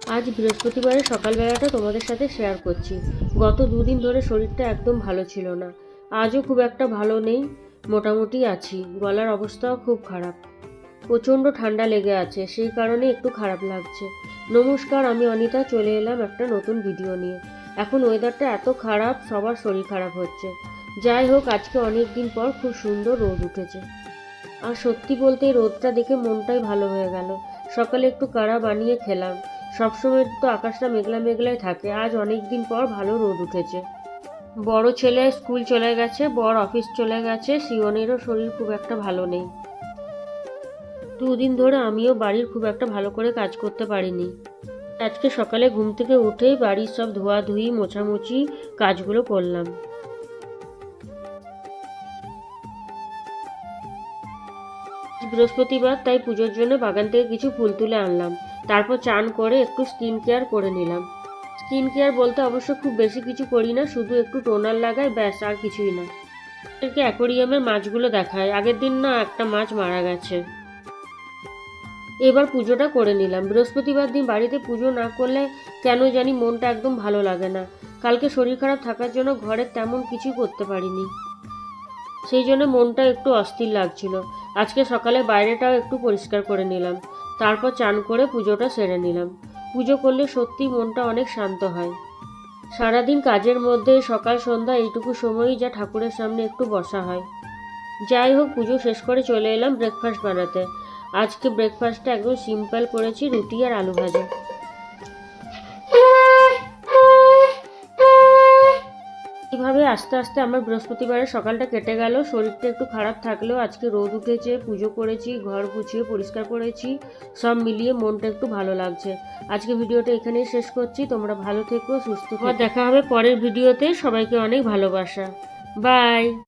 আজ বৃহস্পতিবারে সকালবেলাটা তোমাদের সাথে শেয়ার করছি। গত দুদিন ধরে শরীরটা একদম ভালো ছিল না। আজও খুব একটা ভালো নেই, মোটামুটি আছি। গলার অবস্থাও খুব খারাপ, প্রচণ্ড ঠান্ডা লেগে আছে, সেই কারণে একটু খারাপ লাগছে। নমস্কার, আমি অনিতা, চলে এলাম একটা নতুন ভিডিও নিয়ে। এখন ওয়েদারটা এত খারাপ, সবার শরীর খারাপ হচ্ছে। যাই হোক, আজকে অনেক দিন পর খুব সুন্দর রোদ উঠেছে। আর সত্যি বলতে এই রোদটা দেখে মনটাই ভালো হয়ে গেল। সকালে একটু কাড়া বানিয়ে খেলাম। সবসময় তো আকাশটা মেঘলা মেঘলাই থাকে, আজ অনেক দিন পর ভালো রোদ উঠেছে। বড় ছেলে স্কুল চলে গেছে, বড় অফিস চলে গেছে, শিওনেরও শরীর খুব একটা ভালো নেই। দুদিন ধরে আমিও বাড়ির খুব একটা ভালো করে কাজ করতে পারিনি। আজকে সকালে ঘুম থেকে উঠেই বাড়ির সব ধোয়াধুয়ি মোছামুছি কাজগুলো করলাম। বৃহস্পতিবার, তাই পুজোর জন্য বাগান থেকে কিছু ফুল তুলে আনলাম। তারপর চান করে একটু স্কিন কেয়ার করে নিলাম। স্কিন কেয়ার বলতে অবশ্য খুব বেশি কিছু করি না, শুধু একটু টোনার লাগাই, ব্যাস, আর কিছুই না। এদেরকে অ্যাকোরিয়ামের মাছগুলো দেখায়, আগের দিন না একটা মাছ মারা গেছে। এবার পুজোটা করে নিলাম। বৃহস্পতিবার দিন বাড়িতে পুজো না করলে কেন জানি মনটা একদম ভালো লাগে না। কালকে শরীর খারাপ থাকার জন্য ঘরে তেমন কিছু করতে পারিনি, সেই জন্য মনটা একটু অস্থির লাগছিল। আজকে সকালে বাইরেটাও একটু পরিষ্কার করে নিলাম। তারপর চান করে পুজোটা সেরে নিলাম। পুজো করলে সত্যি মনটা অনেক শান্ত হয়। সারাদিন কাজের মধ্যে সকাল সন্ধ্যা এইটুকু সময়ই যা ঠাকুরের সামনে একটু বসা হয়। যাই হোক, পুজো শেষ করে চলে এলাম ব্রেকফাস্ট বানাতে। আজকে ব্রেকফাস্টটা একদম সিম্পল করেছি, রুটি আর আলু ভাজা। এইভাবে আস্তে আস্তে আমার বৃহস্পতিবারের সকালটা কেটে গেল। শরীরটা একটু খারাপ থাকলেও আজকে রোদ উঠেছে, পুজো করেছি, ঘর গুছিয়ে পরিষ্কার করেছি, সব মিলিয়ে মনটা একটু ভালো লাগছে। আজকে ভিডিওটা এখানেই শেষ করছি। তোমরা ভালো থেকো, সুস্থ থেকো। দেখা হবে পরের ভিডিওতে। সবাইকে অনেক ভালোবাসা। বাই।